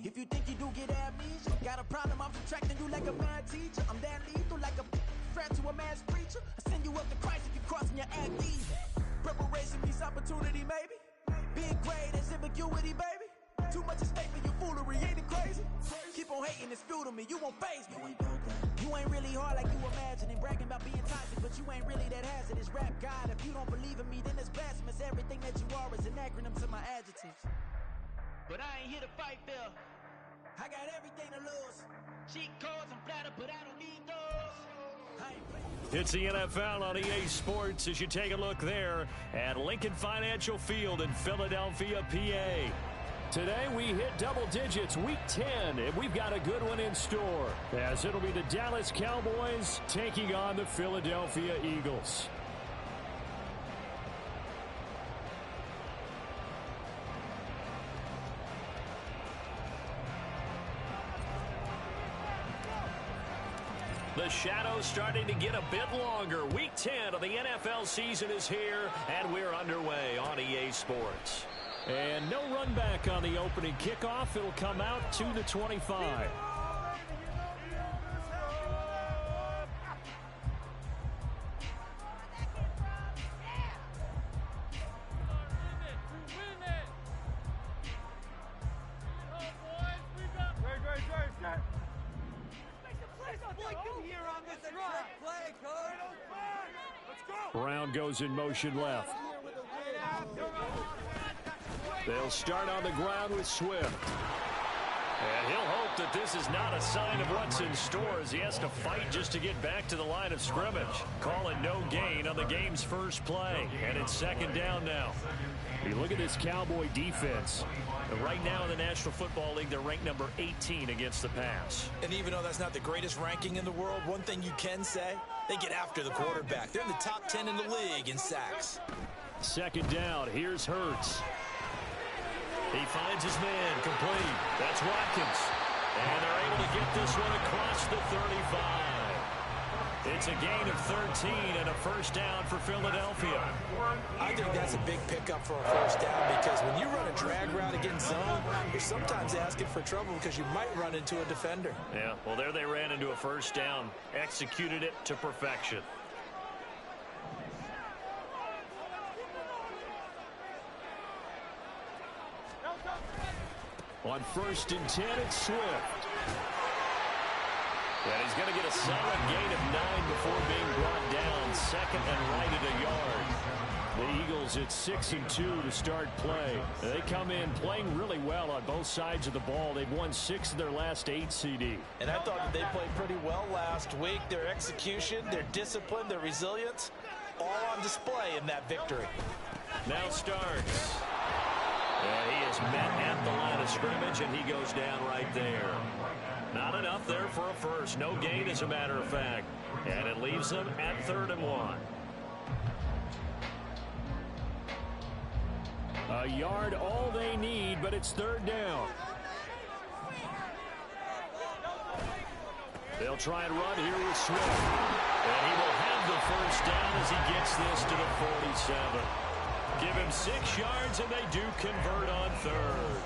If you think you do get amnesia, got a problem, I'm subtracting you like a mad teacher. I'm that lethal like a threat to a mass preacher. I send you up to Christ if you crossing your amnesia. Preparation means opportunity, maybe. Big grade is ambiguity, baby. Too much at stake for your foolery, ain't it crazy? Keep on hating, it's fuel to me, you won't faze me. You ain't really hard like you imagining, bragging about being toxic, but you ain't really that hazardous. Rap God, if you don't believe in me, then it's blasphemous. Everything that you are is an acronym to my adjectives. But I ain't here to fight, Phil. I got everything to lose. Cheat codes, I'm flattered, but I don't need those. It's the NFL on EA Sports as you take a look there at Lincoln Financial Field in Philadelphia, PA. Today we hit double digits, week 10, and we've got a good one in store, as it'll be the Dallas Cowboys taking on the Philadelphia Eagles. The shadow's starting to get a bit longer. Week 10 of the NFL season is here, and we're underway on EA Sports. And no run back on the opening kickoff. It'll come out to the 25. Brown goes in motion left. They'll start on the ground with Swift. And he'll hope that this is not a sign of what's in store as he has to fight just to get back to the line of scrimmage. Calling no gain on the game's first play. And it's second down now. You look at this Cowboy defense. Right now in the National Football League, they're ranked number 18 against the pass. And even though that's not the greatest ranking in the world, one thing you can say, they get after the quarterback. They're in the top 10 in the league in sacks. Second down, here's Hurts. He finds his man, complete. That's Watkins. And they're able to get this one across the 35. It's a gain of 13 and a first down for Philadelphia. I think that's a big pickup for a first down because when you run a drag route against zone, you're sometimes asking for trouble because you might run into a defender. Yeah, well, there they ran into a first down. Executed it to perfection. On 1st and 10, it's Swift. And he's going to get a solid gain of 9 before being brought down. Second and right at a yard. The Eagles at 6-2 to start play. They come in playing really well on both sides of the ball. They've won 6 of their last 8 CD. And I thought that they played pretty well last week. Their execution, their discipline, their resilience, all on display in that victory. Now Starks. And he is met at the line of scrimmage, and he goes down right there. Not enough there for a first. No gain, as a matter of fact. And it leaves them at 3rd and 1. A yard all they need, but it's 3rd down. They'll try and run here with Swift. And he will have the first down as he gets this to the 47. Give him 6 yards, and they do convert on 3rd.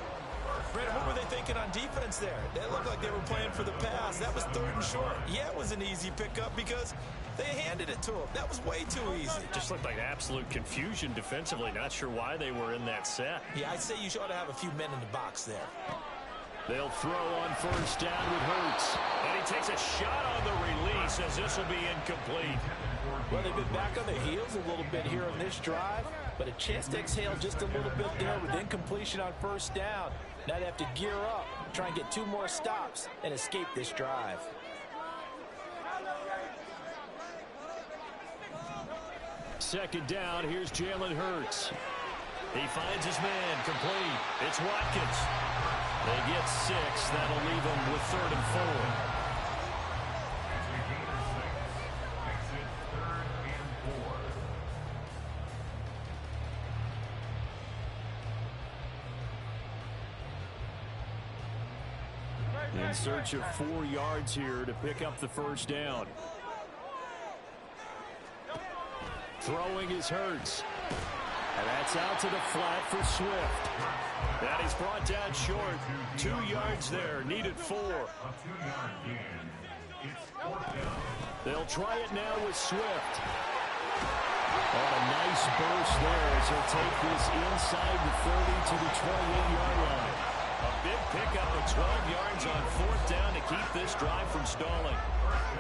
Brandon, what were they thinking on defense there? They looked like they were playing for the pass. That was 3rd and short. Yeah, it was an easy pickup because they handed it to him. That was way too easy. Just looked like absolute confusion defensively. Not sure why they were in that set. Yeah, I'd say you ought to have a few men in the box there. They'll throw on 1st down with Hurts. And he takes a shot on the release as this will be incomplete. Well, they've been back on their heels a little bit here on this drive, but a chance to exhale just a little bit there with incompletion on 1st down. Now they have to gear up, try and get 2 more stops, and escape this drive. Second down, here's Jalen Hurts. He finds his man, complete. It's Watkins. They get 6. That'll leave them with 3rd and 4. In search of 4 yards here to pick up the first down. Throwing is Hurts. And that's out to the flat for Swift. And he's brought down short. 2 yards there, needed 4. They'll try it now with Swift. Oh, a nice burst there as he'll take this inside the 30 to the 28-yard line. A big pickup of 12 yards on 4th down to keep this drive from stalling.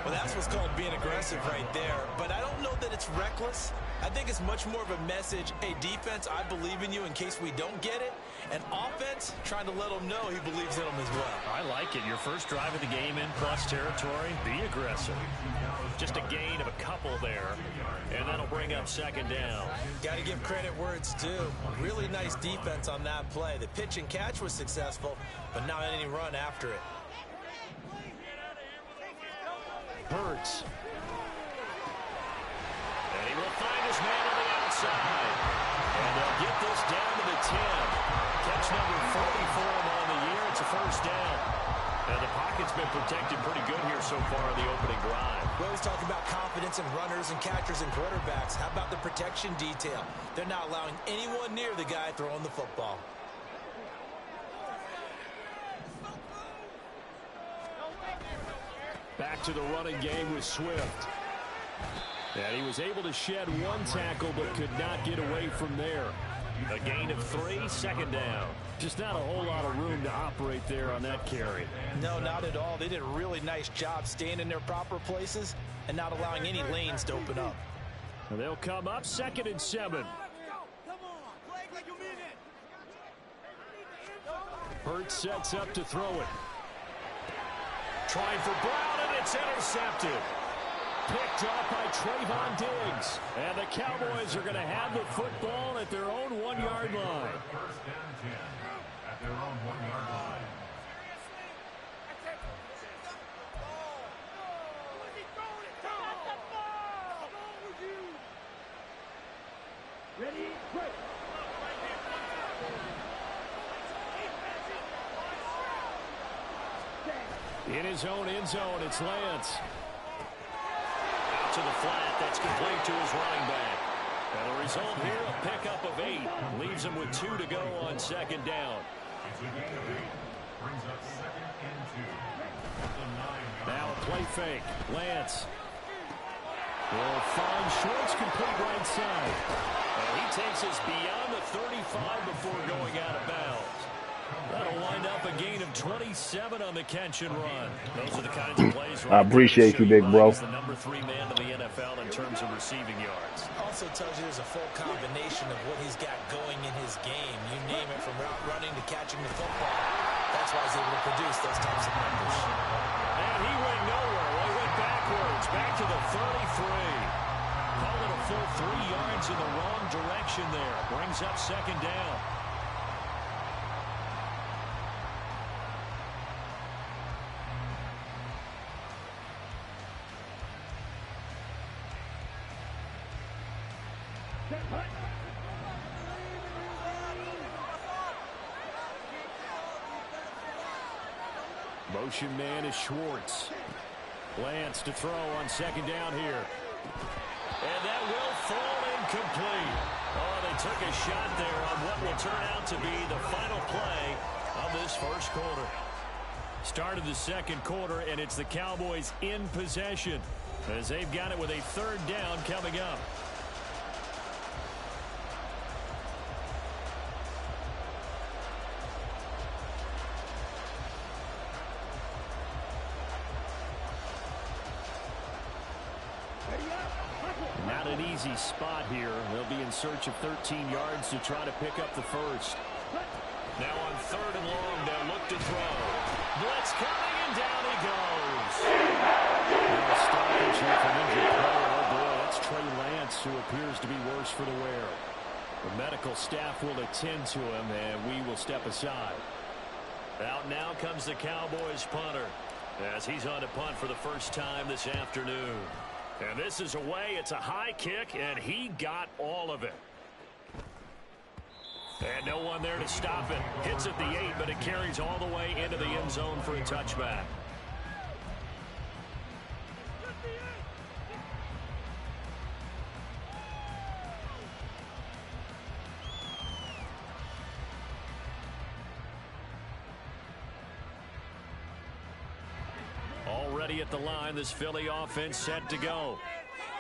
Well, that's what's called being aggressive right there. But I don't know that it's reckless. I think it's much more of a message. Hey, defense, I believe in you in case we don't get it. And offense, trying to let him know he believes in them as well. I like it. Your first drive of the game in plus territory, be aggressive. Just a gain of a couple there, and that'll bring up 2nd down. Got to give credit where it's due. Really nice defense on that play. The pitch and catch was successful, but not any run after it. Hurts. And he will find his man on the outside. And they'll get this down to the 10. Catch number 40 for him on the year. It's a 1st down. And the pocket's been protected pretty good here so far in the opening drive. We always talk about confidence in runners and catchers and quarterbacks. How about the protection detail? They're not allowing anyone near the guy throwing the football. Back to the running game with Swift. And he was able to shed 1 tackle but could not get away from there. A gain of 3, 2nd down. Just not a whole lot of room to operate there on that carry. No, not at all. They did a really nice job staying in their proper places and not allowing any lanes to open up. And they'll come up 2nd and 7. Hurts sets up to throw it. Trying for Brown, and it's intercepted. Picked off by Trayvon Diggs. And the Cowboys are going to have the football at their own 1-yard line. First down 10 at their own 1-yard line. Ready, break. In his own end zone, it's Lance. Out to the flat, that's complete to his running back. And the result here, a pickup of 8. Leaves him with 2 to go on 2nd down. It's a gain of 8. Brings up 2nd and 2. Now a play fake. Lance will find Schwartz, complete right side. And he takes us beyond the 35 before going out of bounds. That'll wind up a gain of 27 on the catch and run. Those are the kinds of plays. I appreciate you, big bro. The number 3 man in the NFL in terms of receiving yards. Also tells you there's a full combination of what he's got going in his game. You name it, from route running to catching the football. That's why he's able to produce those types of numbers. And he went nowhere. Well, he went backwards, back to the 33. Call it a full 3 yards in the wrong direction there. Brings up 2nd down. Motion man is Schwartz. Lance to throw on 2nd down here. And that will fall incomplete. Oh, they took a shot there on what will turn out to be the final play of this 1st quarter. Start of the 2nd quarter, and it's the Cowboys in possession as they've got it with a 3rd down coming up. Not an easy spot here. They'll be in search of 13 yards to try to pick up the 1st. Now on 3rd and long, they'll look to throw. Blitz coming, and down he goes. Now a stoppage here from injured player. Oh boy, that's Trey Lance, who appears to be worse for the wear. The medical staff will attend to him, and we will step aside. Out now comes the Cowboys punter, as he's on to punt for the first time this afternoon. And this is away. It's a high kick, and he got all of it. And no one there to stop it. Hits at the 8, but it carries all the way into the end zone for a touchback. ready at the line. This Philly offense set to go.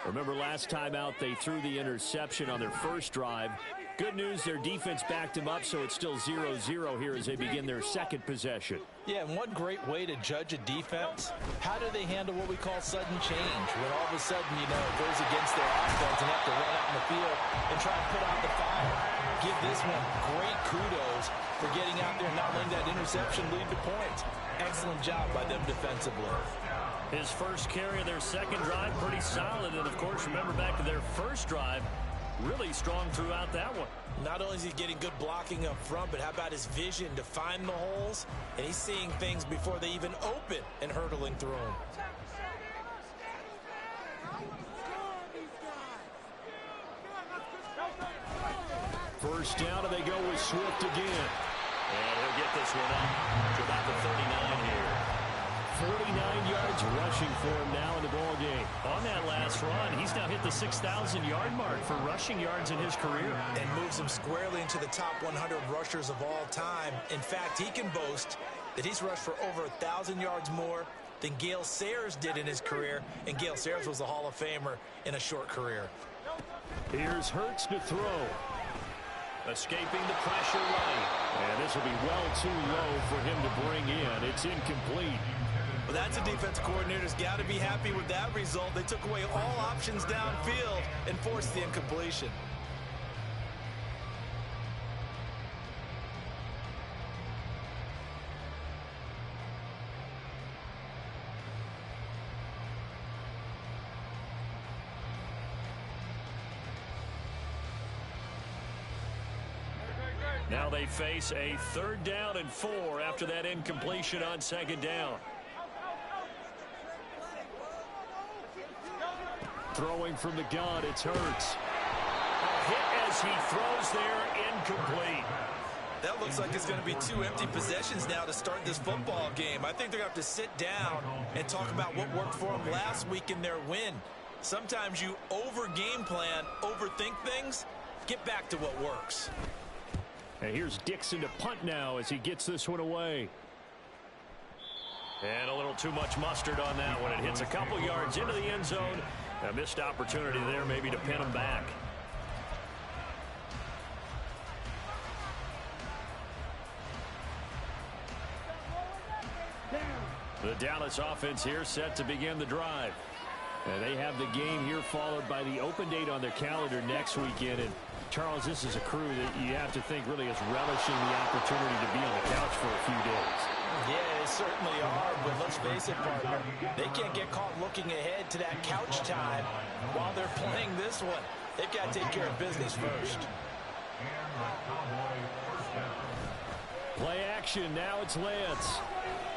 Remember last time out they threw the interception on their first drive. Good news, their defense backed them up, so it's still 0-0 here as they begin their second possession. Yeah, and one great way to judge a defense, how do they handle what we call sudden change? When all of a sudden, you know, it goes against their offense and have to run out in the field and try and put out the fire. Give this one great kudos for getting out there and not letting that interception lead to points. Excellent job by them defensively. His first carry of their second drive, pretty solid. And, of course, remember back to their first drive, really strong throughout that one. Not only is he getting good blocking up front, but how about his vision to find the holes? And he's seeing things before they even open and hurdling through them. First down, and they go with Swift again. And he'll get this one up to about the 39 here. 49 yards rushing for him now in the ball game. On that last run, he's now hit the 6,000-yard mark for rushing yards in his career. And moves him squarely into the top 100 rushers of all time. In fact, he can boast that he's rushed for over 1,000 yards more than Gale Sayers did in his career. And Gale Sayers was a Hall of Famer in a short career. Here's Hurts to throw. Escaping the pressure right. And this will be well too low for him to bring in. It's incomplete. Well, that's a defense coordinator's got to be happy with that result. They took away all options downfield and forced the incompletion. Now they face a 3rd down and 4 after that incompletion on 2nd down. Throwing from the gun, it's Hurts. A hit as he throws there, incomplete. That looks like it's going to be 2 empty possessions now to start this football game. I think they're going to have to sit down and talk about what worked for them last week in their win. Sometimes you over-game plan, overthink things. Get back to what works. And here's Dixon to punt now as he gets this one away. And a little too much mustard on that one. It hits a couple yards into the end zone. A missed opportunity there maybe to pin him back. The Dallas offense here set to begin the drive. And they have the game here followed by the open date on their calendar next weekend. And Charles, this is a crew that you have to think really is relishing the opportunity to be on the couch for a few days. Yeah, they certainly are, but let's face it, partner, they can't get caught looking ahead to that couch time while they're playing this one. They've got to take care of business first. Play action, now it's Lance.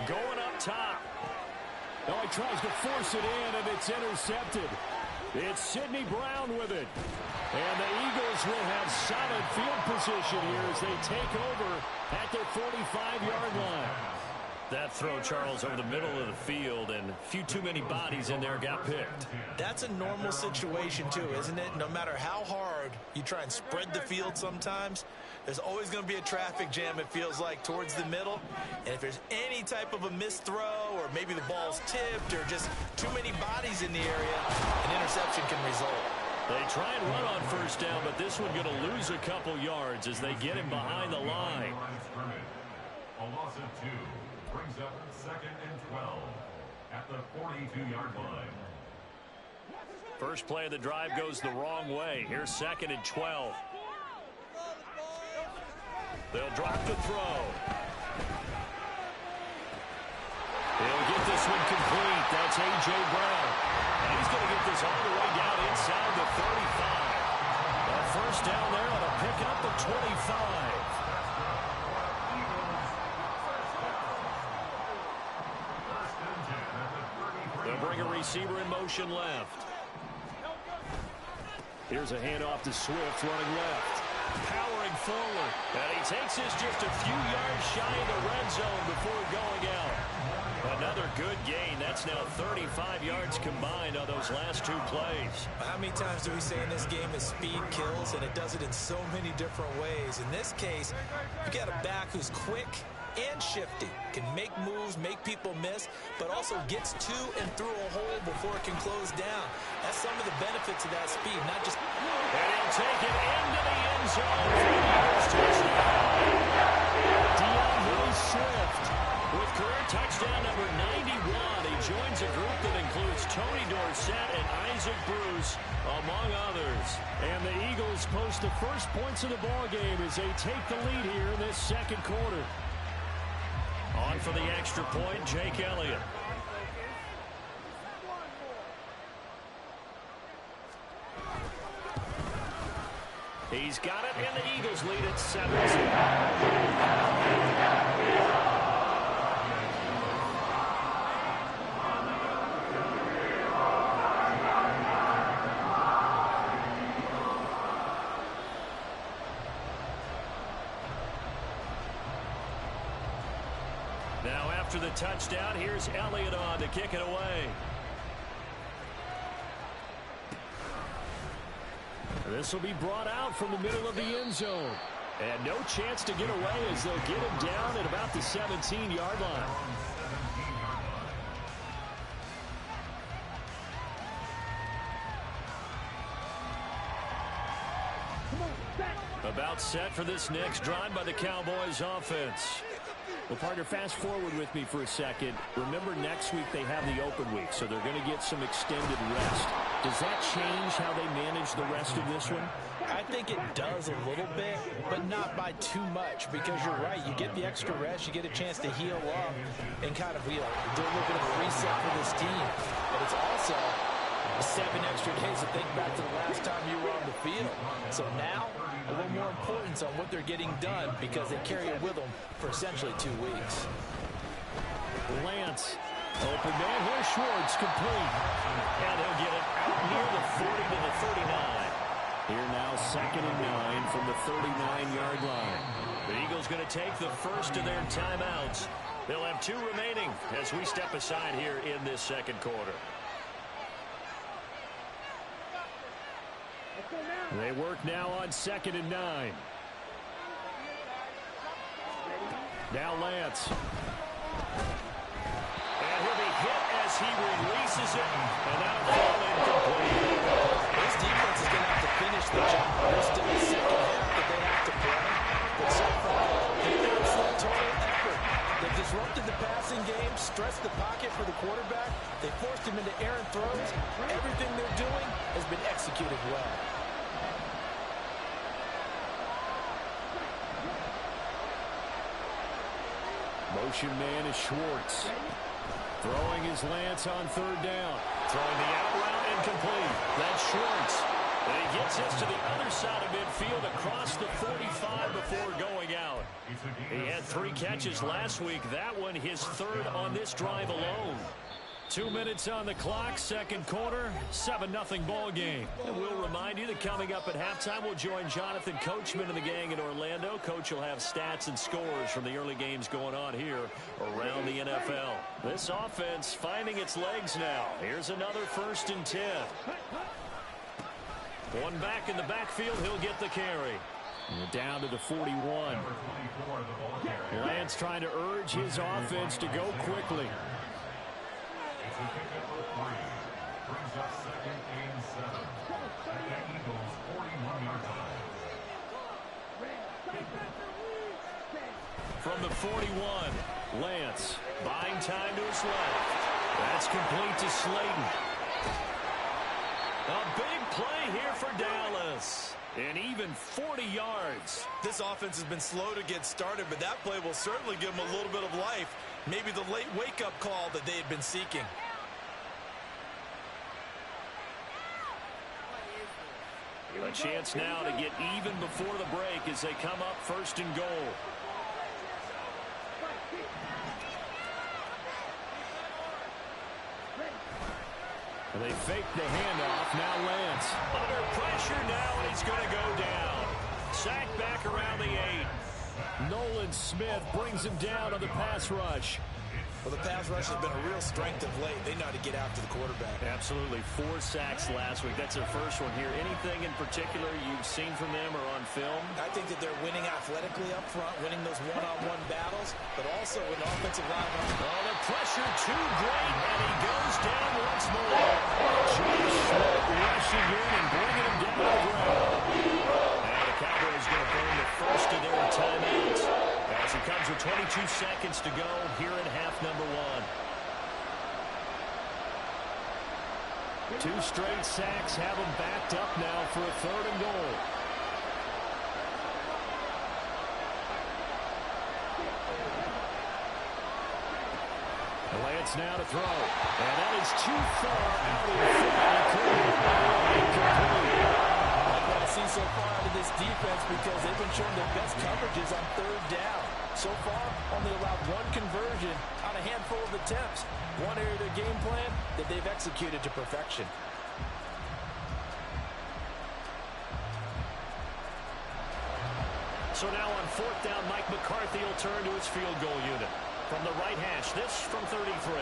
Going up top. Oh, he tries to force it in, and it's intercepted. It's Sidney Brown with it. And the Eagles will have solid field position here as they take over at their 45-yard line. That throw, Charles, over the middle of the field, and a few too many bodies in there got picked. That's a normal situation, too, isn't it? No matter how hard you try and spread the field sometimes, there's always going to be a traffic jam, it feels like, towards the middle. And if there's any type of a missed throw or maybe the ball's tipped or just too many bodies in the area, an interception can result. They try and run on first down, but this one going to lose a couple yards as they get him behind the line. A loss of 2 brings up 2nd and 12 at the 42-yard line. First play of the drive goes the wrong way. Here's 2nd and 12. They'll drop the throw. He'll get this one complete. That's A.J. Brown. And he's going to get this all the way down inside the 35. A first down there on a pickup at 25. They'll bring a receiver in motion left. Here's a handoff to Swift running left. Powering forward. And he takes this just a few yards shy of the red zone before going out. Another good gain. That's now 35 yards combined on those last 2 plays. How many times do we say in this game is speed kills, and it does it in so many different ways. In this case, you got a back who's quick, and shifty. Can make moves, make people miss, but also gets to and through a hole before it can close down. That's some of the benefits of that speed, not just... And he'll take it into the end zone for the Eagles touchdown. DeAndre Swift with career touchdown number 91. He joins a group that includes Tony Dorsett and Isaac Bruce, among others. And the Eagles post the first points of the ball game as they take the lead here in this second quarter. On for the extra point, Jake Elliott. He's got it, and the Eagles lead at 7-2. Now after the touchdown, here's Elliott on to kick it away. This will be brought out from the middle of the end zone. And no chance to get away as they'll get him down at about the 17-yard line. About set for this next drive by the Cowboys offense. Well, partner, fast forward with me for a second. Remember, next week they have the open week, so they're going to get some extended rest. Does that change how they manage the rest of this one? I think it does a little bit, but not by too much, because you're right. You get the extra rest, you get a chance to heal up and kind of, do a little bit of a reset for this team. But it's also 7 extra days to think back to the last time you were on the field. So now, a little more importance on what they're getting done because they carry it with them for essentially 2 weeks. Lance, open man, here's Schwartz, complete. And he'll get it out near the 40 to the 39. Here now, 2nd and 9 from the 39-yard line. The Eagles going to take the first of their timeouts. They'll have 2 remaining as we step aside here in this second quarter. They work now on 2nd and 9. Now Lance. And he'll be hit as he releases it. And that'll fall incomplete. This defense is going to have to finish the job. There's still a second half that they have to play. But so far, it's a total effort. They've disrupted the passing game, stretched the pocket for the quarterback. They forced him into errant throws. Everything they're doing has been executed well. Motion man is Schwartz. Throwing his Lance on 3rd down. Throwing the out route incomplete. That's Schwartz. And he gets this to the other side of midfield across the 45 before going out. He had 3 catches last week. That one his 3rd on this drive alone. 2 minutes on the clock, second quarter, 7-0 ball game. And we'll remind you that coming up at halftime, we'll join Jonathan Coachman and the gang in Orlando. Coach will have stats and scores from the early games going on here around the NFL. This offense finding its legs now. Here's another 1st and 10. One back in the backfield, he'll get the carry. And down to the 41. Lance trying to urge his offense to go quickly. Brings up 2nd and 7 at the Eagles' 41-yard line. From the 41, Lance buying time to his left. That's complete to Slayton. A big play here for Dallas. And even 40 yards. This offense has been slow to get started, but that play will certainly give them a little bit of life. Maybe the late wake-up call that they had been seeking. A chance now to get even before the break as they come up 1st and goal. And they fake the handoff. Now Lance under pressure now, and he's going to go down. Sacked back around the 8. Nolan Smith brings him down on the pass rush. Well, the pass rush has been a real strength of late. They know how to get after the quarterback. Absolutely. 4 sacks last week. That's their first one here. Anything in particular you've seen from them or on film? I think that they're winning athletically up front, winning those one-on-one battles, but also with offensive line. Oh, the pressure too great, and he goes down once more. Josh rushing in and bringing him down to the ground. And the Cowboys going to burn the first of their timeouts as it comes with 22 seconds to go here in half number 1. 2 straight sacks have them backed up now for a 3rd and goal. Lance now to throw, and that is too far out of the field. What I see so far out of this defense, because they've been showing their best coverages on 3rd down. So far, only allowed 1 conversion on a handful of attempts. One area of their game plan that they've executed to perfection. So now on 4th down, Mike McCarthy will turn to his field goal unit. From the right hash, this from 33.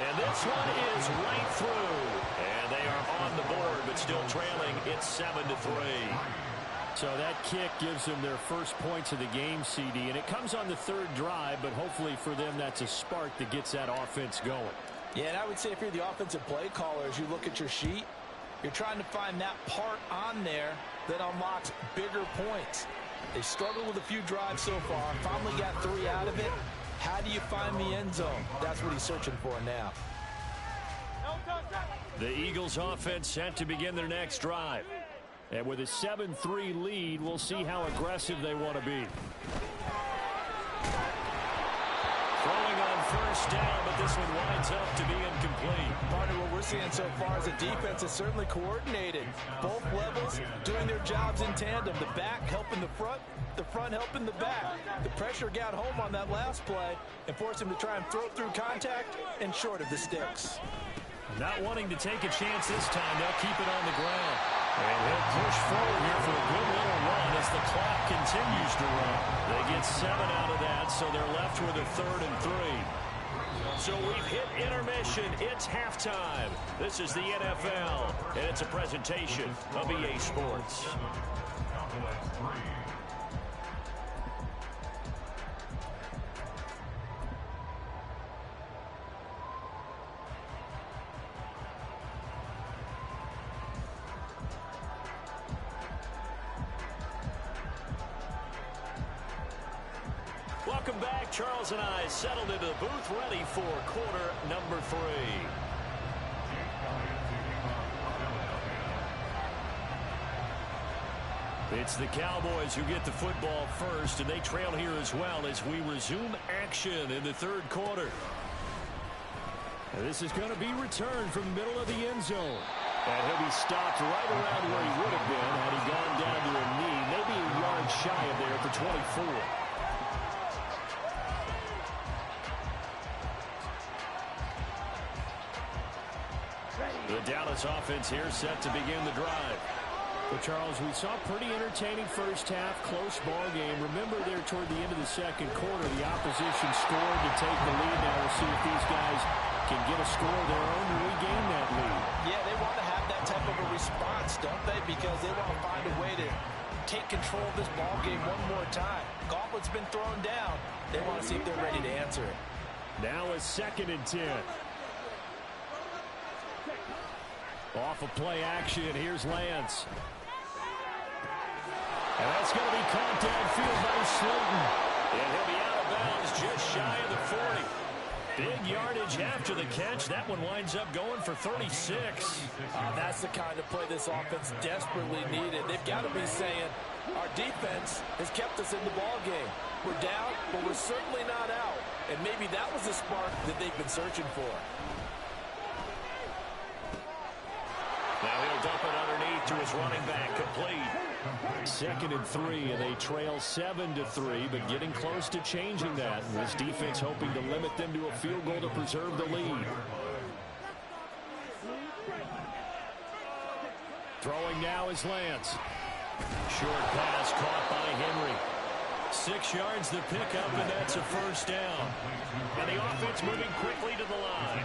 And this one is right through. And they are on the board, but still trailing. It's 7-3. So that kick gives them their first points of the game, CD. And it comes on the 3rd drive, but hopefully for them that's a spark that gets that offense going. Yeah, and I would say if you're the offensive play caller, as you look at your sheet, you're trying to find that part on there that unlocks bigger points. They struggled with a few drives so far. Finally got 3 out of it. How do you find the end zone? That's what he's searching for now. The Eagles offense set to begin their next drive. And with a 7-3 lead, we'll see how aggressive they want to be. Throwing on 1st down, but this one winds up to be incomplete. Partner, what we're seeing so far is a defense is certainly coordinated. Both levels doing their jobs in tandem. The back helping the front helping the back. The pressure got home on that last play and forced him to try and throw through contact and short of the sticks. Not wanting to take a chance this time, they'll keep it on the ground. And he'll push forward here for a good little run as the clock continues to run. They get 7 out of that, so they're left with a 3rd and 3. So we've hit intermission. It's halftime. This is the NFL, and it's a presentation of EA Sports. Welcome back. Charles and I settled into the booth, ready for quarter number 3. It's the Cowboys who get the football first, and they trail here as well as we resume action in the 3rd quarter. And this is going to be returned from the middle of the end zone. And he'll be stopped right around where he would have been had he gone down to a knee, maybe a yard shy of there at the 24. The Dallas offense here set to begin the drive. But, Charles, we saw a pretty entertaining first half, close ball game. Remember there toward the end of the 2nd quarter, the opposition scored to take the lead. Now we'll see if these guys can get a score of their own to regain that lead. Yeah, they want to have that type of a response, don't they? Because they want to find a way to take control of this ball game one more time. Gauntlet's been thrown down. They want to see if they're ready to answer it. Now a 2nd and 10. Off of play action, here's Lance. And that's going to be caught downfield by Slayton. And he'll be out of bounds just shy of the 40. Big yardage after the catch. That one winds up going for 36. That's the kind of play this offense desperately needed. They've got to be saying, our defense has kept us in the ball game. We're down, but we're certainly not out. And maybe that was the spark that they've been searching for. Now he'll dump it underneath to his running back, complete. 2nd and 3, and they trail 7-3, but getting close to changing that. And this defense hoping to limit them to a field goal to preserve the lead. Throwing now is Lance. short pass caught by Henry. 6 yards the pickup, and that's a first down. And the offense moving quickly to the line.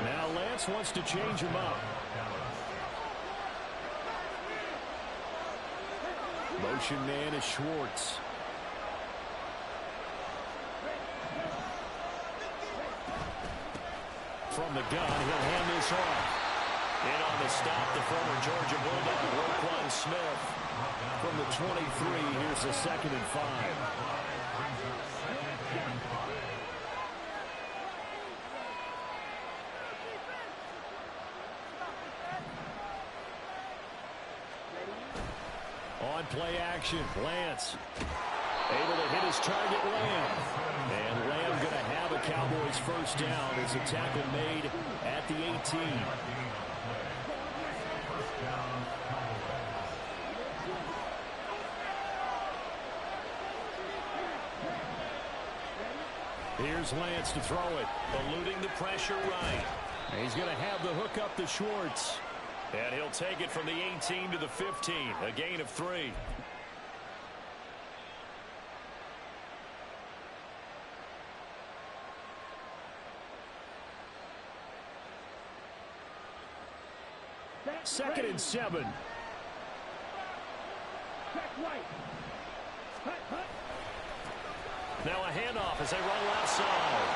Now Lance wants to change him up. Motion man is Schwartz. From the gun, he'll hand this off. In on the stop, the former Georgia Bulldog, Roquan Smith. From the 23, here's a 2nd and 5. On play action, Lance. Able to hit his target, Lamb. And Lamb going to have a Cowboys first down as a tackle made at the 18. Here's Lance to throw it. Eluding the pressure right. He's going to have the hook up to Schwartz. And he'll take it from the 18 to the 15. A gain of 3. Second and 7. Now a handoff as they run left side.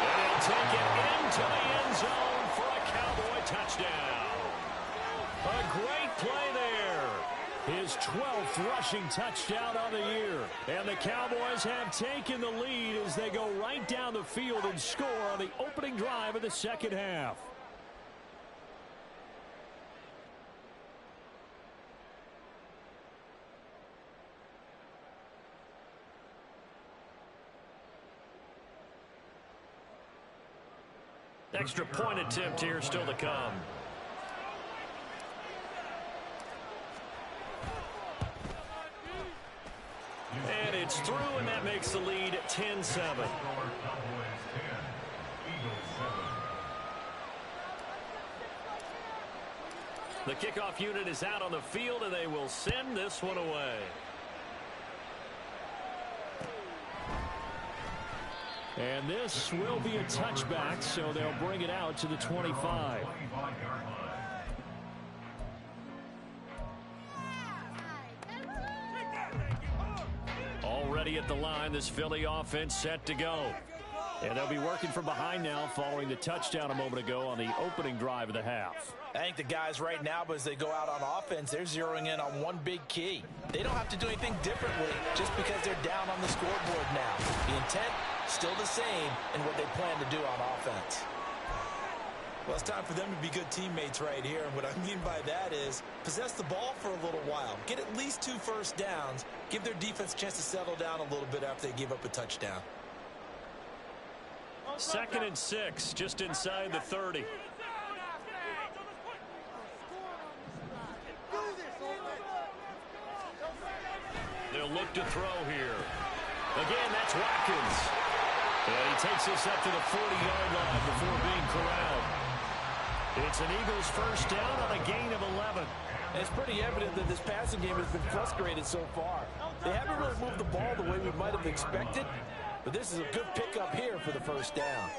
And he'll take it into the end zone for a Cowboy touchdown. A great play there. His 12th rushing touchdown on the year. And the Cowboys have taken the lead as they go right down the field and score on the opening drive of the second half. Extra point attempt here still to come. And it's through, and that makes the lead 10-7. The kickoff unit is out on the field, and they will send this one away. And this will be a touchback, so they'll bring it out to the 25. Already at the line, this Philly offense set to go. And they'll be working from behind now following the touchdown a moment ago on the opening drive of the half. I think the guys right now, but as they go out on offense, they're zeroing in on one big key. They don't have to do anything differently just because they're down on the scoreboard now. The intent, still the same in what they plan to do on offense. Well, it's time for them to be good teammates right here. And what I mean by that is possess the ball for a little while. Get at least 2 first downs. Give their defense a chance to settle down a little bit after they give up a touchdown. 2nd and 6, just inside the 30. They'll look to throw here. Again, that's Watkins. And he takes this up to the 40-yard line before being corralled. It's an Eagles first down on a gain of 11. And it's pretty evident that this passing game has been frustrated so far. They haven't really moved the ball the way we might have expected, but this is a good pickup here for the first down.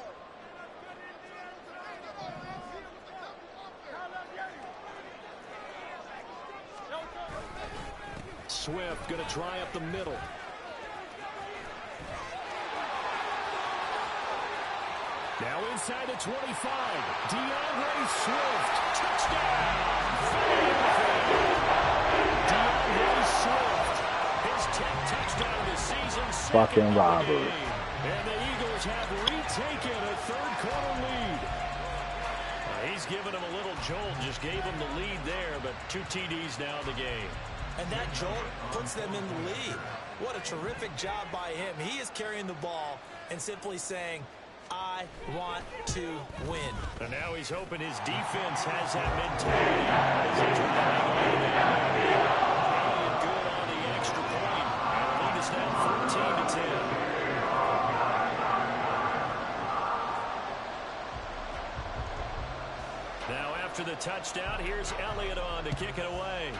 Swift going to try up the middle. Now inside the 25. DeAndre Swift. Touchdown. DeAndre Swift. His 10th touchdown of the season. Fucking robbery. And the Eagles have retaken a third-quarter lead. He's given him a little jolt. Just gave him the lead there, but 2 TDs now in the game. And that jolt puts them in the lead. What a terrific job by him. He is carrying the ball and simply saying, I want to win. And now he's hoping his defense has that mentality as they try to hang on to that. Good on the extra point. And the lead is now 14-10. Now after the touchdown, here's Elliott on to kick it away.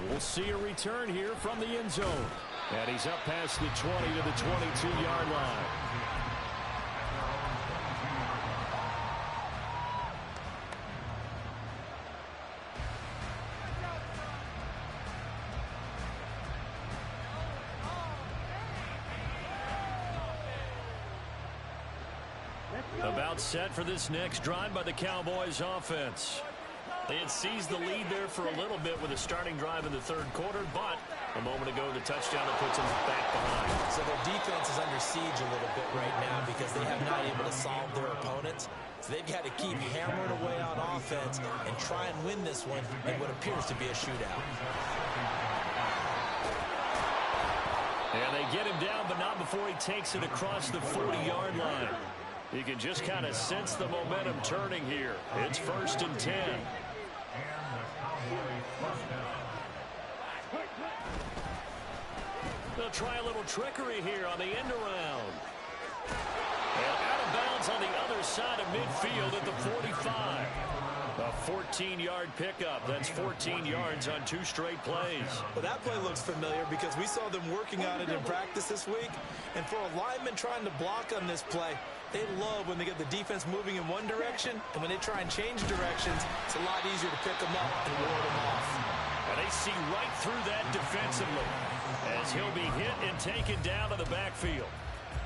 We'll see a return here from the end zone. And he's up past the 20 to the 22-yard line. About set for this next drive by the Cowboys offense. They had seized the lead there for a little bit with a starting drive in the third quarter, but a moment ago the touchdown that puts them back behind. So their defense is under siege a little bit right now because they have not able to solve their opponents. So they've got to keep hammering away on offense and try and win this one in what appears to be a shootout. And they get him down, but not before he takes it across the 40-yard line. You can just kind of sense the momentum turning here. It's 1st and 10. They'll try a little trickery here on the end around. And out of bounds on the other side of midfield at the 45. A 14-yard pickup. That's 14 yards on 2 straight plays. Well, that play looks familiar because we saw them working on it in practice this week. And for a lineman trying to block on this play, they love when they get the defense moving in one direction, and when they try and change directions, it's a lot easier to pick them up and ward them off. And they see right through that defensively as he'll be hit and taken down to the backfield.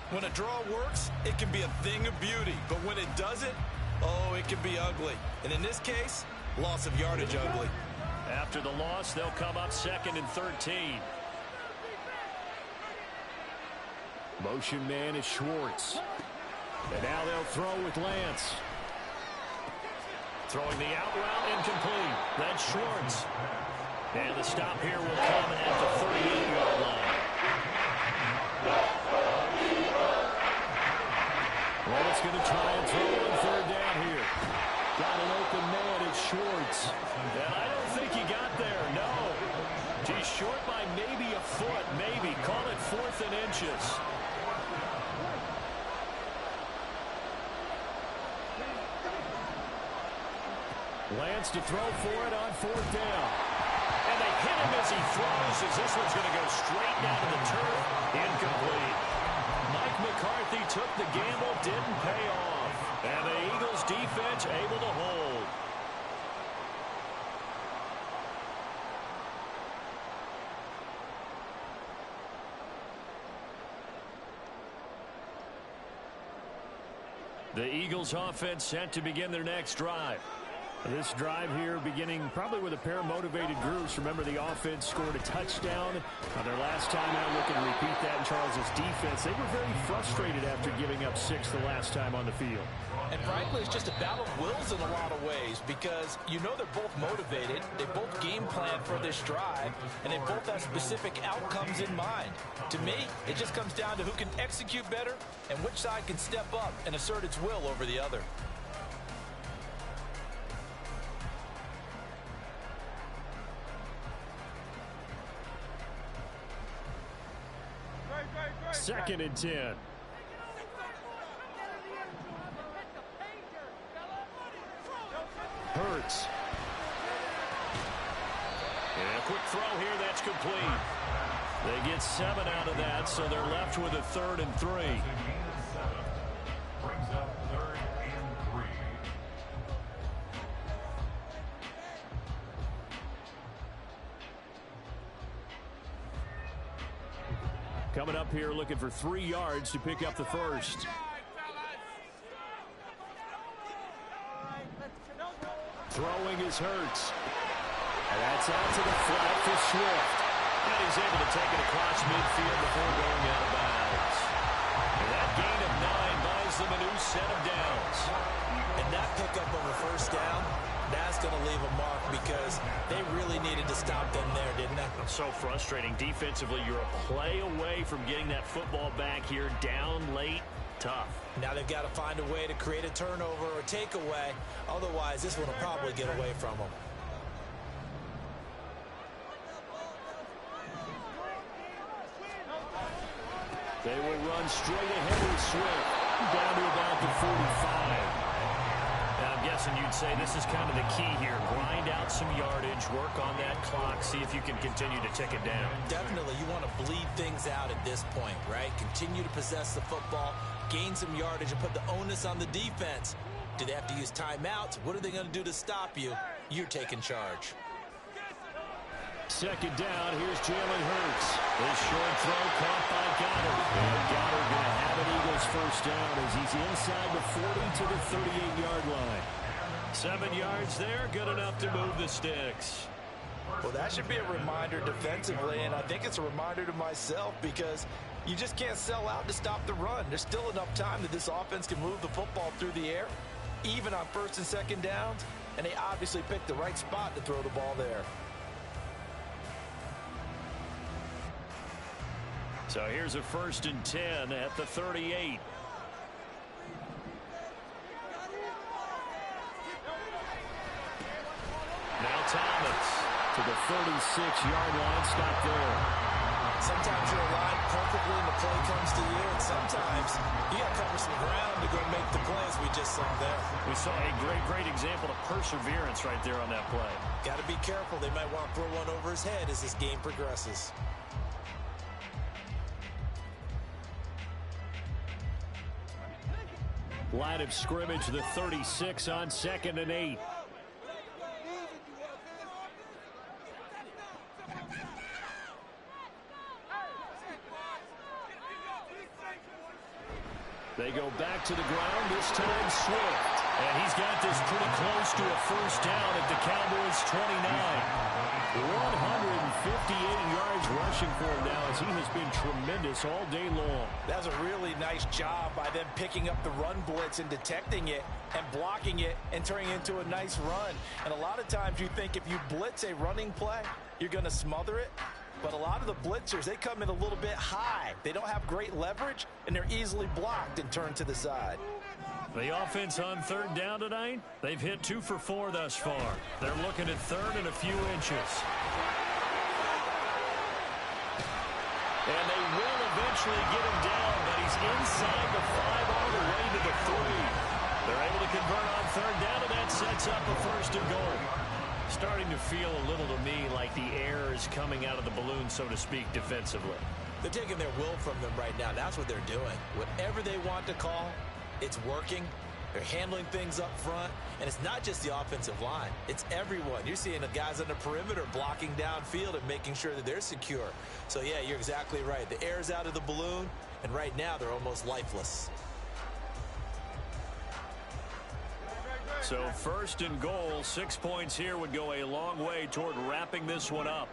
When a draw works, it can be a thing of beauty, but when it doesn't, oh, it can be ugly. And in this case, loss of yardage ugly. After the loss, they'll come up 2nd and 13. Motion man is Schwartz. And now they'll throw with Lance. Throwing the out route incomplete. That's Schwartz. And the stop here will come at the 38-yard line. Lance going to try and throw on 3rd down here. Got an open man, it's Schwartz. And I don't think he got there, no. He's short by maybe a foot, maybe. Call it 4th and inches. Lance to throw for it on 4th down. And they hit him as he throws, as this one's going to go straight down to the turf. Incomplete. Mike McCarthy took the gamble, didn't pay off. And the Eagles defense able to hold. The Eagles offense set to begin their next drive. This drive here beginning probably with a pair of motivated groups. Remember, the offense scored a touchdown on their last time out. Looking to repeat that in Charles's defense. They were very frustrated after giving up 6 the last time on the field. And frankly, it's just a battle of wills in a lot of ways because you know they're both motivated. They both game plan for this drive, and they both have specific outcomes in mind. To me, it just comes down to who can execute better and which side can step up and assert its will over the other. Second and 10. Hurts. And a quick throw here, that's complete. They get 7 out of that, so they're left with a 3rd and 3. Brings up 3rd and 3. Coming up here looking for 3 yards to pick up the first. Throwing is Hurts. And that's out to the flat for Swift. And he's able to take it across midfield before going out of bounds. And that gain of 9 buys them a new set of downs. And that pickup of a 1st down, that's going to leave a mark because they really needed to stop them there, didn't they? So frustrating. Defensively, you're a play away from getting that football back here. Down late, tough. Now they've got to find a way to create a turnover or takeaway. Otherwise, this one will probably get away from them. They will run straight ahead with Swift. Down to about the 45. And I'm guessing you'd say this is kind of the key here. Grind out some yardage, work on that clock, see if you can continue to tick it down. Definitely, you want to bleed things out at this point, right? Continue to possess the football, gain some yardage, and put the onus on the defense. Do they have to use timeouts? What are they going to do to stop you? You're taking charge. Second down, here's Jalen Hurts. His short throw caught by Goddard. And Goddard going to have an Eagles first down as he's inside the 40 to the 38-yard line. 7 yards there, good enough to move the sticks. Well, that should be a reminder defensively, and I think it's a reminder to myself because you just can't sell out to stop the run. There's still enough time that this offense can move the football through the air, even on first and second downs, and they obviously picked the right spot to throw the ball there. So here's a 1st and 10 at the 38. Now Thomas to the 36-yard line. Stop there. Sometimes you're aligned perfectly and the play comes to you, and sometimes you got to cover some ground to go make the plays we just saw there. We saw a great example of perseverance right there on that play. Got to be careful. They might want to throw one over his head as this game progresses. Line of scrimmage, the 36 on 2nd and 8. They go back to the ground, this time Swift. And he's got this pretty close to a first down at the Cowboys' 29. 158 yards rushing for him now as he has been tremendous all day long. That's a really nice job by them picking up the run blitz and detecting it and blocking it and turning it into a nice run. And a lot of times you think if you blitz a running play, you're going to smother it. But a lot of the blitzers, they come in a little bit high. They don't have great leverage, and they're easily blocked and turned to the side. The offense on 3rd down tonight, they've hit 2 for 4 thus far. They're looking at 3rd and a few inches. And they will eventually get him down, but he's inside the 5 all the way to the 3. They're able to convert on 3rd down, and that sets up a 1st and goal. Starting to feel a little to me like the air is coming out of the balloon, so to speak, defensively. They're taking their will from them right now. That's what they're doing. Whatever they want to call, it's working. They're handling things up front. And it's not just the offensive line. It's everyone. You're seeing the guys on the perimeter blocking downfield and making sure that they're secure. So, yeah, you're exactly right. The air's out of the balloon, and right now they're almost lifeless. So 1st and goal, 6 points here would go a long way toward wrapping this one up.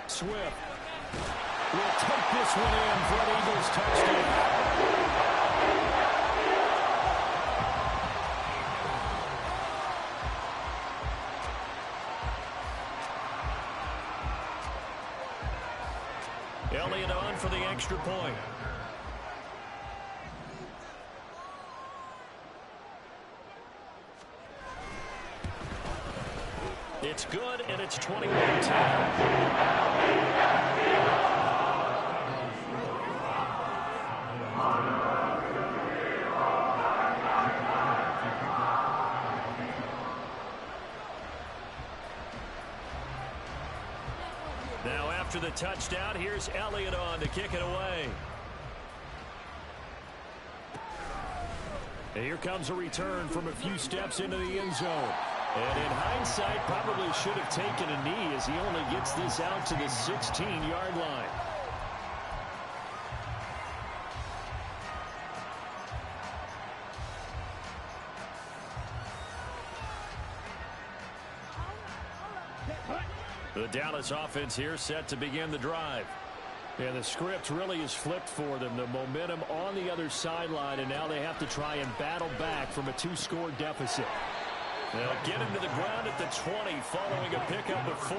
Swift will take this one in for an Eagles touchdown. Elliott on for the extra point. It's good, and it's 21-10. Now after the touchdown, here's Elliott on to kick it away. And here comes a return from a few steps into the end zone. And in hindsight, probably should have taken a knee as he only gets this out to the 16-yard line. The Dallas offense here set to begin the drive. And the script really is flipped for them. The momentum on the other sideline, and now they have to try and battle back from a 2-score deficit. They'll get him to the ground at the 20 following a pickup of 4.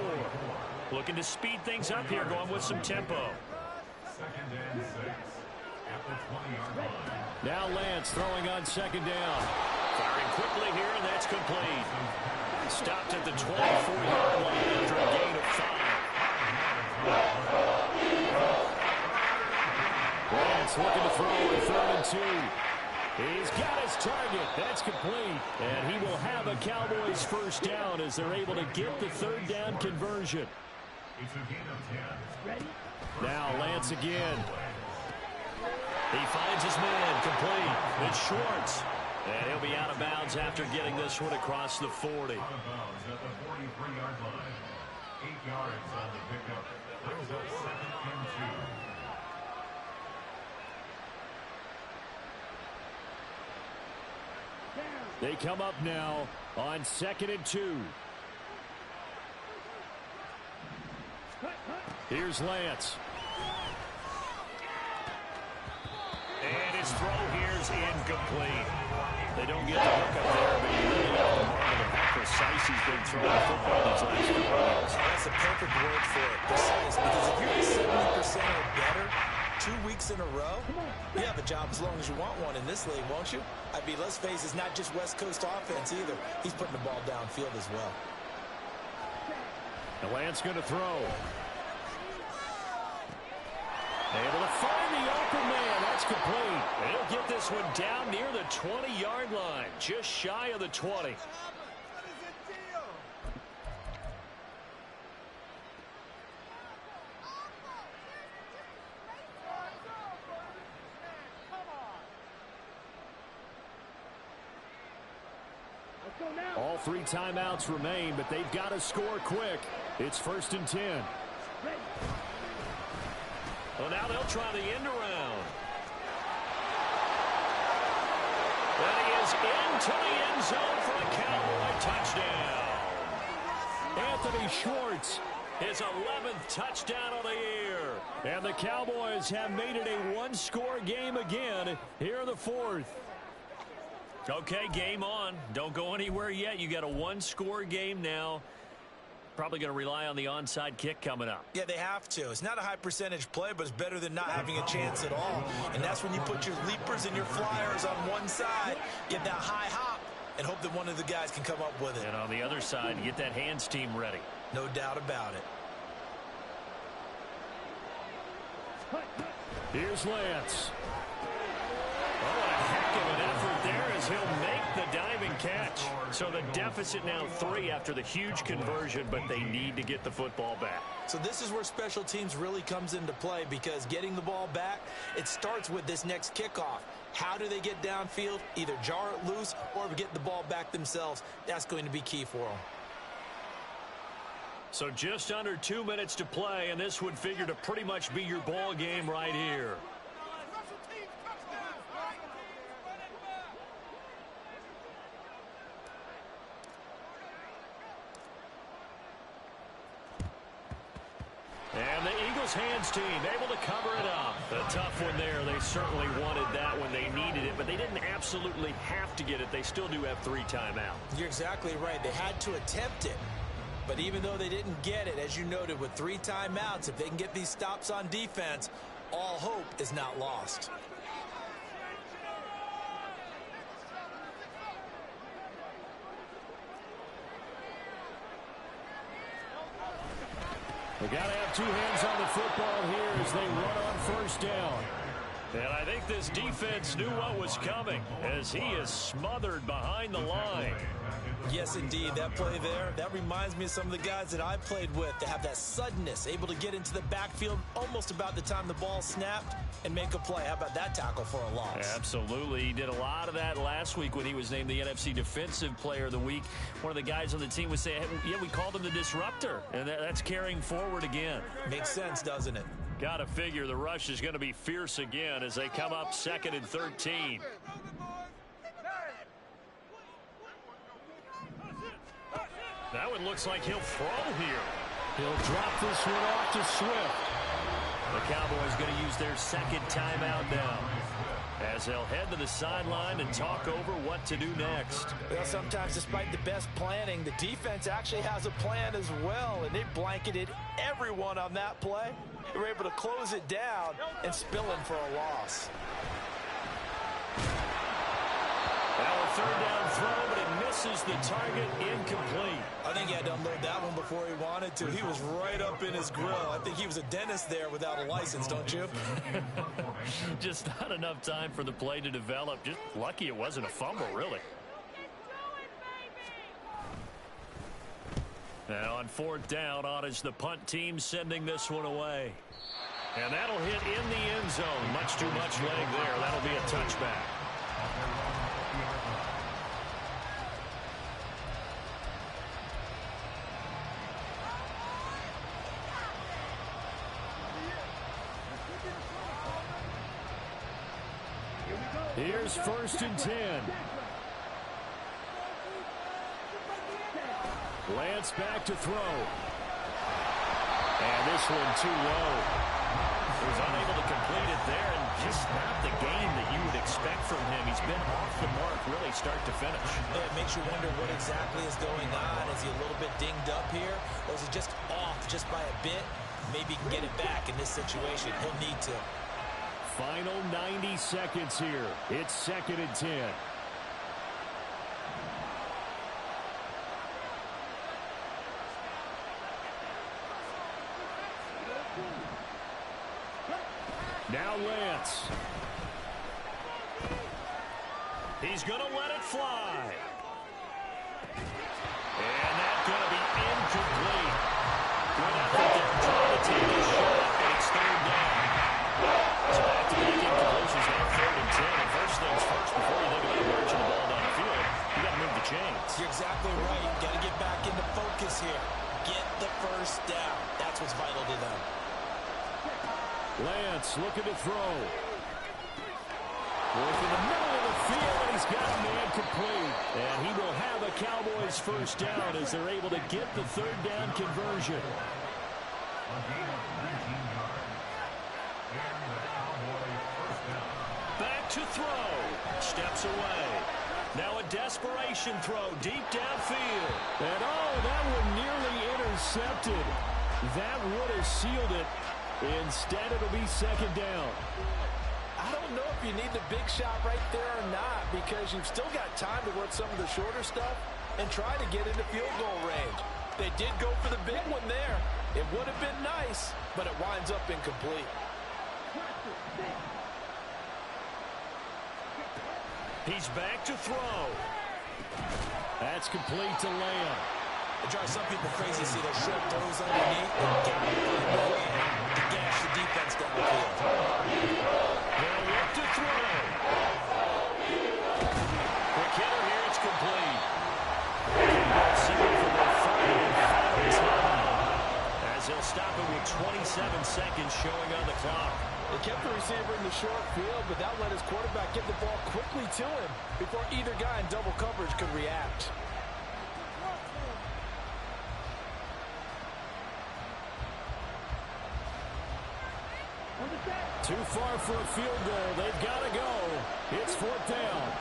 Looking to speed things up here, going with some tempo. 2nd and 6 at the 20-yard line. Now Lance throwing on 2nd down. Firing quickly here, and that's complete. Stopped at the 24-yard line after a gain of 5. Lance looking to throw on 3rd and 2. He's got his target. That's complete. And he will have a Cowboys first down as they're able to get the 3rd down conversion. It's a gain of 10. Now Lance again. He finds his man complete. It's Schwartz. And he'll be out of bounds after getting this one across the 40. Out of bounds at the 43-yard line. 8 yards on the pickup. Brings up 2nd and 2. They come up now on 2nd and 2. Here's Lance. And his throw here's incomplete. They don't get the hook up there, but you really have to marvel at how precise he's been throwing the football these last few games. That's a perfect word for it, precise, because if you're at 70% or better 2 weeks in a row, you have a job as long as you want one in this league, won't you? I mean, let's face it, it's not just West Coast offense either. He's putting the ball downfield as well. And Lance going to throw. Able to find the open man. That's complete. And he'll get this one down near the 20-yard line, just shy of the 20. All 3 timeouts remain, but they've got to score quick. It's 1st and 10. Well, now they'll try the end around. And he is into the end zone for a Cowboy touchdown. Anthony Schwartz, his 11th touchdown of the year. And the Cowboys have made it a one-score game again here in the 4th. Okay, game on. Don't go anywhere yet. You got a one-score game now. Probably going to rely on the onside kick coming up. Yeah, they have to. It's not a high percentage play, but it's better than not having a chance at all. And that's when you put your leapers and your flyers on one side, get that high hop, and hope that one of the guys can come up with it. And on the other side, get that hands team ready. No doubt about it. Here's Lance. Oh, what a heck of an effort there as he'll make the diving catch. So the deficit now 3 after the huge conversion, but they need to get the football back. So this is where special teams really comes into play, because getting the ball back, it starts with this next kickoff. How do they get downfield? Either jar it loose or get the ball back themselves. That's going to be key for them. So just under 2 minutes to play, and this would figure to pretty much be your ball game right here. And the Eagles hands team able to cover it up. A tough one there. They certainly wanted that when they needed it, but they didn't absolutely have to get it. They still do have 3 timeouts. You're exactly right. They had to attempt it. But even though they didn't get it, as you noted, with 3 timeouts, if they can get these stops on defense, all hope is not lost. They got to have 2 hands on the football here as they run on 1st down. And I think this defense knew what was coming as he is smothered behind the line. Yes, indeed. That play there, that reminds me of some of the guys that I played with. They have that suddenness, able to get into the backfield almost about the time the ball snapped and make a play. How about that tackle for a loss? Absolutely. He did a lot of that last week when he was named the NFC Defensive Player of the Week. One of the guys on the team was saying, hey, yeah, we called him the disruptor, and that's carrying forward again. Makes sense, doesn't it? Got to figure the rush is going to be fierce again as they come up 2nd and 13. That one looks like he'll throw here. He'll drop this one off to Swift. The Cowboys going to use their 2nd timeout now as they'll head to the sideline and talk over what to do next. Well, sometimes despite the best planning, the defense actually has a plan as well, and they blanketed everyone on that play. They were able to close it down and spill in for a loss. Now a 3rd down throw, but it misses the target, incomplete. I think he had to unload that one before he wanted to. He was right up in his grill. I think he was a dentist there without a license, don't you? Just not enough time for the play to develop. Just lucky it wasn't a fumble, really. Now on 4th down, on is the punt team sending this one away. And that'll hit in the end zone. Much too much leg there. That'll be a touchback. Here's 1st and 10. Lance back to throw. And this one too low. He was unable to complete it there, and just not the game that you would expect from him. He's been off the mark really start to finish. Yeah, it makes you wonder what exactly is going on. Is he a little bit dinged up here, or is he just off just by a bit? Maybe he can get it back in this situation. He'll need to. Final 90 seconds here. It's 2nd and 10. Now Lance. He's going to let it fly. And that's going to be incomplete. Good effort there trying to take a shot, but it's 3rd down. So back-to-back incompletions now 3rd and 10. And first things first, before you think about marching the ball down the field, you got to move the chains. You're exactly right. You got to get back into focus here. Get the 1st down. That's what's vital to them. Lance looking to throw. Work in the middle of the field, and he's got man complete. And he will have a Cowboys 1st down as they're able to get the 3rd down conversion. Back to throw. Steps away. Now a desperation throw deep downfield. And that one nearly intercepted. That would have sealed it. Instead, it'll be 2nd down. I don't know if you need the big shot right there or not, because you've still got time to work some of the shorter stuff and try to get into field goal range. They did go for the big one there. It would have been nice, but it winds up incomplete. He's back to throw. That's complete to Lamb. It drives some people crazy to see those short throws underneath. They got to find a way to gash the defense downfield. They'll look to throw. Quick hitter here, it's complete. Sealing for their final time. As he'll stop it with 27 seconds showing on the clock. They kept the receiver in the short field, but that let his quarterback get the ball quickly to him before either guy in double coverage could react. Too far for a field goal. They've got to go. It's 4th down.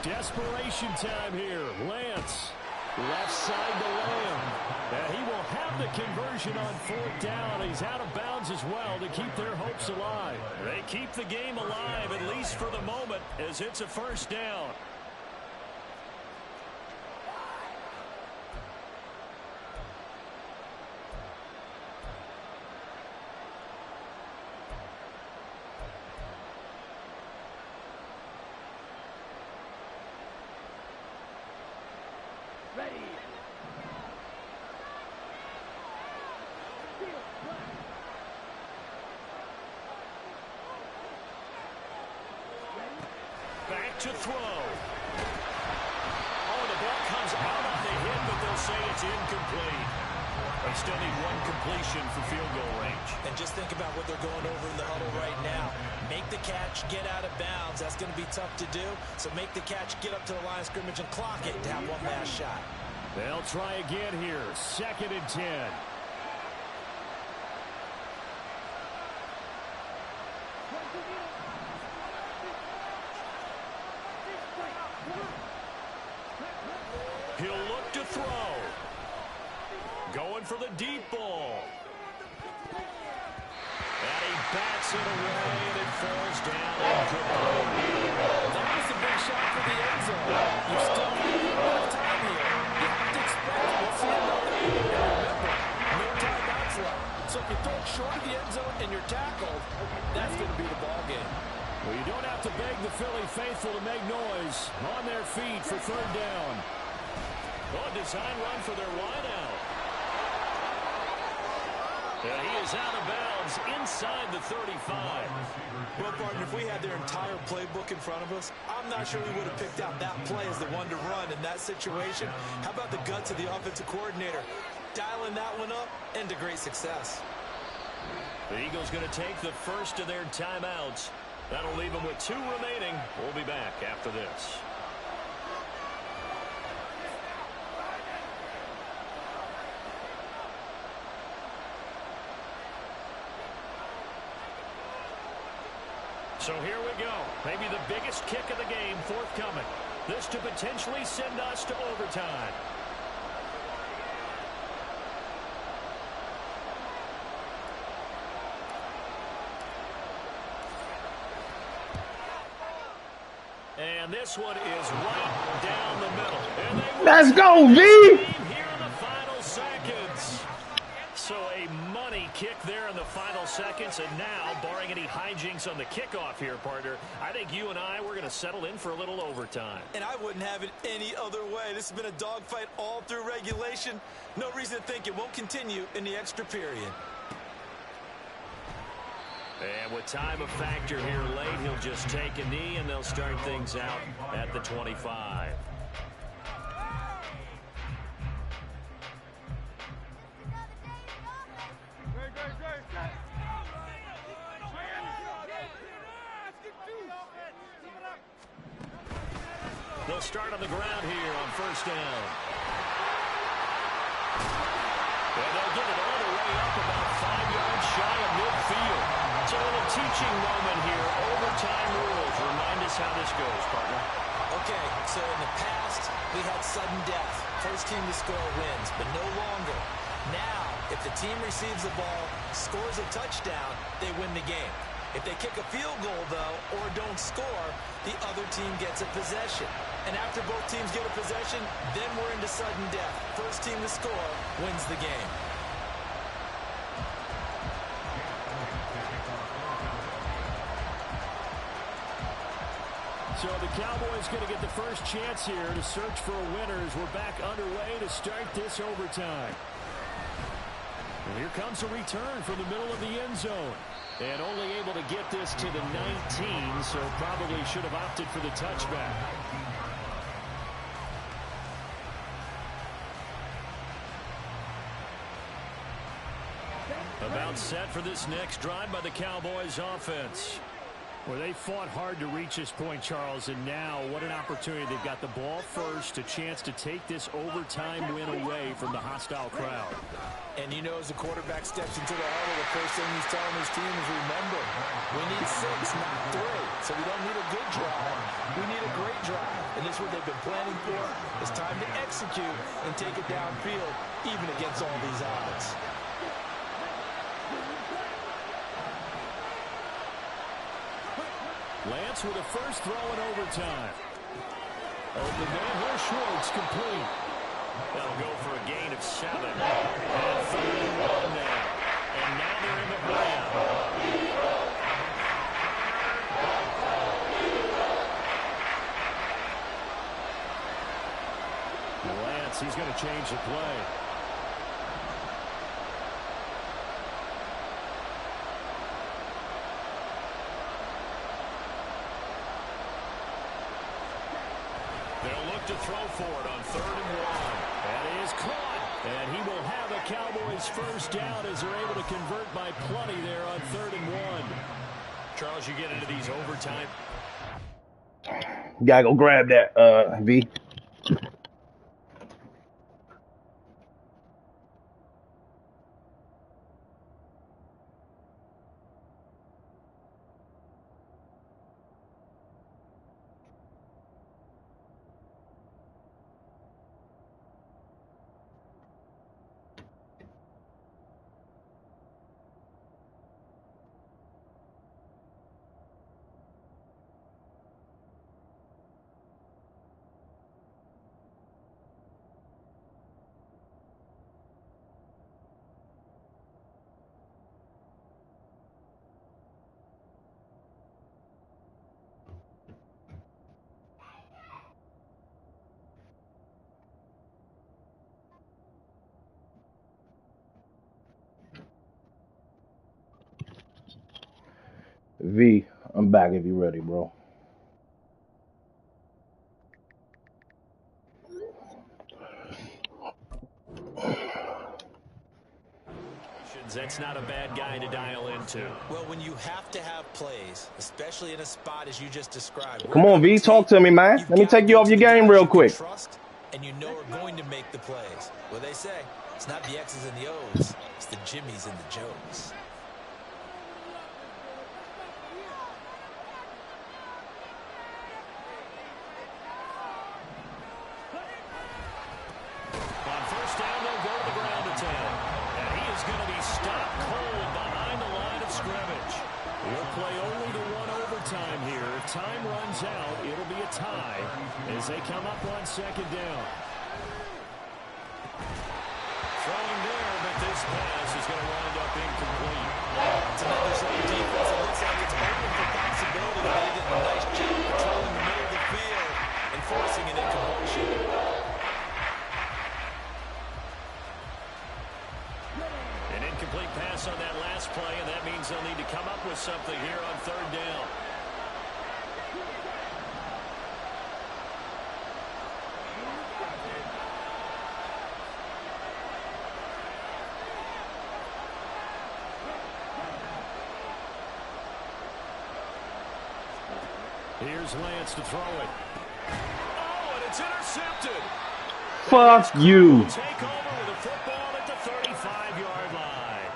Desperation time here. Lance. Left side to Lamb. And he will have the conversion on 4th down. He's out of bounds as well to keep their hopes alive. They keep the game alive, at least for the moment, as it's a 1st down. Back to throw. Oh, the ball comes out on the hit, but they'll say it's incomplete. They still need one completion for field goal range. And just think about what they're going over in the huddle right now. Make the catch, get out of bounds. That's going to be tough to do. So make the catch, get up to the line of scrimmage, and clock it to have one last shot. They'll try again here. 2nd and 10. He'll look to throw. Going for the deep ball. And he bats it away, and it falls down incomplete. That was a big shot for the end zone. You still have a little bit of time here. You have to expect we'll see another. And remember, no timeouts left. So if you throw it short of the end zone and you're tackled, that's going to be the ball game. Well, you don't have to beg the Philly faithful to make noise. On their feet for third down. Oh, design run for their wideout. And he is out of bounds inside the 35. Well, partner, if we had their entire playbook in front of us, I'm not sure we would have picked out that play as the one to run in that situation. How about the guts of the offensive coordinator? Dialing that one up into great success. The Eagles going to take the first of their timeouts. That'll leave them with 2 remaining. We'll be back after this. So here we go. Maybe the biggest kick of the game forthcoming. This to potentially send us to overtime. And this one is right down the middle. And they Let's go, V! here in the final seconds. So a money kick there in the final seconds. And now, barring any hijinks on the kickoff here, partner, I think you and I, we're going to settle in for a little overtime. And I wouldn't have it any other way. This has been a dogfight all through regulation. No reason to think it won't continue in the extra period. And with time a factor here late, he'll just take a knee, and they'll start things out at the 25. They'll start on the ground here on first down. And they'll get it all the way up about 5 yards shy of midfield. So a little teaching moment here. Overtime rules. Remind us how this goes, partner. Okay, so in the past, we had sudden death. First team to score wins, but no longer. Now, if the team receives the ball, scores a touchdown, they win the game. If they kick a field goal, though, or don't score, the other team gets a possession. And after both teams get a possession, then we're into sudden death. First team to score wins the game. So the Cowboys going to get the first chance here to search for a winner as we're back underway to start this overtime. And here comes a return from the middle of the end zone. And only able to get this to the 19, so probably should have opted for the touchback. About set for this next drive by the Cowboys offense. Well, they fought hard to reach this point, Charles, and now what an opportunity. They've got the ball first, a chance to take this overtime win away from the hostile crowd. And you know, as the quarterback steps into the huddle, the first thing he's telling his team is, remember, we need 6, not 3. So we don't need a good drive. We need a great drive. And this is what they've been planning for. It's time to execute and take it downfield, even against all these odds. Lance with a first throw in overtime. Open man here, Schwartz complete. That'll go for a gain of 7. And 3-1 now. And now they're in the ground. Lance, he's going to change the play. They'll look to throw for it on 3rd and 1. That is caught. And he will have a Cowboys first down as they're able to convert by plenty there on 3rd and 1. Charles, you get into these overtime. You gotta go grab that, V. V, I'm back if you ready, bro. That's not a bad guy to dial into. Well, when you have to have plays, especially in a spot as you just described. Come on, V, talk to me, man. Let me take you off your game real quick. Trust and you know are going to make the plays. Well, they say it's not the X's and the O's, it's the Jimmies and the Joes. On first down, they'll go to the ground attack. And he is going to be stopped cold behind the line of scrimmage. We'll play only to one overtime here. If time runs out, it'll be a tie as they come up on second down. Throwing there, but this pass is going to wind up incomplete. It's another zone defense. It looks like it's open for possibility. They did a nice job controlling the middle of the field and forcing an incompletion. An incomplete pass on that last play, and that means they'll need to come up with something here on third down. Here's Lance to throw it. Oh, and it's intercepted. Fuck you. Take over with a football at the 35-yard line.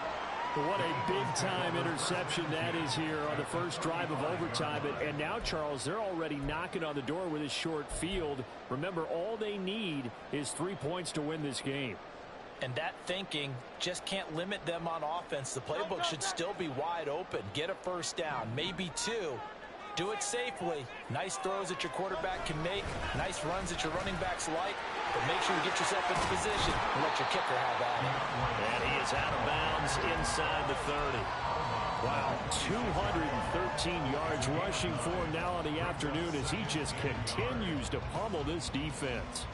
What a big-time interception that is here on the first drive of overtime. And now, Charles, they're already knocking on the door with a short field. Remember, all they need is 3 points to win this game. And that thinking just can't limit them on offense. The playbook should still be wide open. Get a first down, maybe two. Do it safely. Nice throws that your quarterback can make. Nice runs that your running backs like. But make sure you get yourself into position and let your kicker have at it. And he is out of bounds inside the 30. Wow, 213 yards rushing for him now on the afternoon as he just continues to pummel this defense.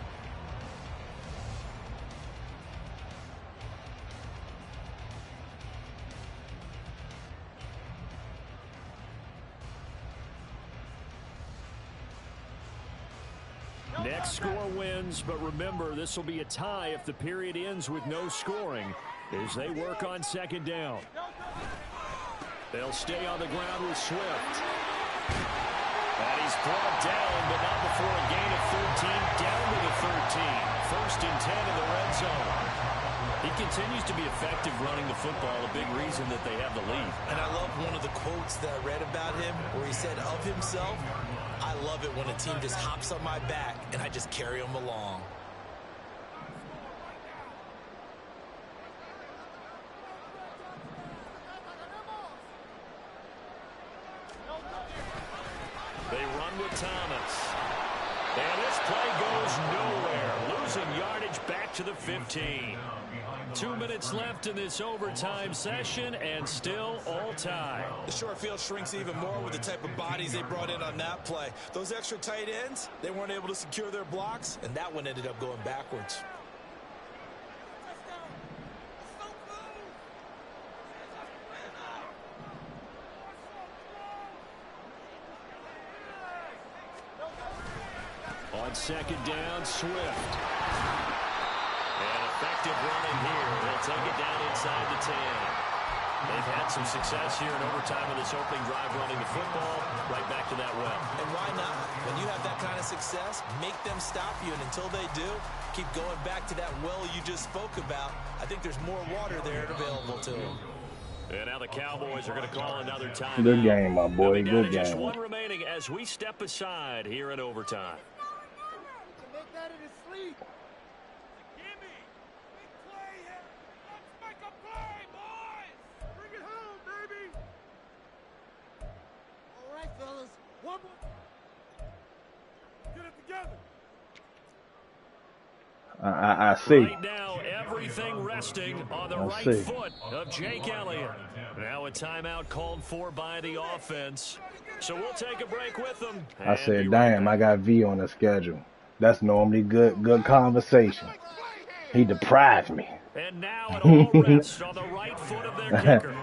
Next score wins, but remember, this will be a tie if the period ends with no scoring as they work on second down. They'll stay on the ground with Swift. And he's brought down, but not before a gain of 13, down to the 13. First and 10 in the red zone. He continues to be effective running the football, a big reason that they have the lead. And I love one of the quotes that I read about him where he said of himself, I love it when a team just hops on my back and I just carry them along. They run with Thomas. And this play goes nowhere. Losing yardage back to the 15. 2 minutes left in this overtime session, and still all tie. The short field shrinks even more with the type of bodies they brought in on that play. Those extra tight ends, they weren't able to secure their blocks, and that one ended up going backwards. On second down, Swift. And effective running here. They'll take it down inside the 10. They've had some success here in overtime with this opening drive running the football right back to that well. And why not? When you have that kind of success, make them stop you. And until they do, keep going back to that well you just spoke about. I think there's more water there available to them. And now the Cowboys are going to call another time. Good game, my boy. Good Just game. one remaining as we step aside here in overtime. Make that in his sleep. Gimme. Big play here. Let's make a play, boys. Bring it home, baby. All right, fellas. One more. Get it together. I see. Right now, everything resting on the right foot of Jake Elliott. Now a timeout called for by the offense. So we'll take a break with them. I said, damn, I got V on the schedule. That's normally good conversation. He deprived me. And now it all rests on the right foot of their kicker.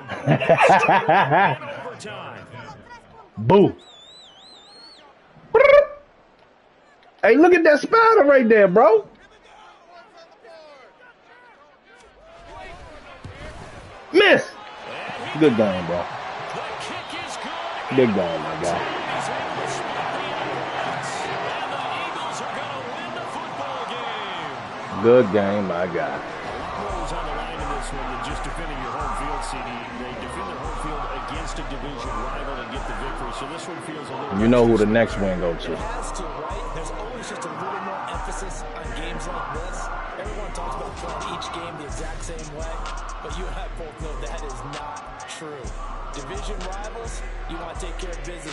Overtime. Boo. Hey, look at that spider right there, bro. Miss. Good game, bro. Good game, my guy. Good game, my guy. On the line in this one than just defending your home field, CD. They defend their home field against a division rival and get the victory. So this one feels a little. You know who the next win go to. It has to, right? There's always just a little more emphasis on games like this. Everyone talks about playing each game the exact same way, but you and I both know that is not true. Division rivals, you want to take care of business.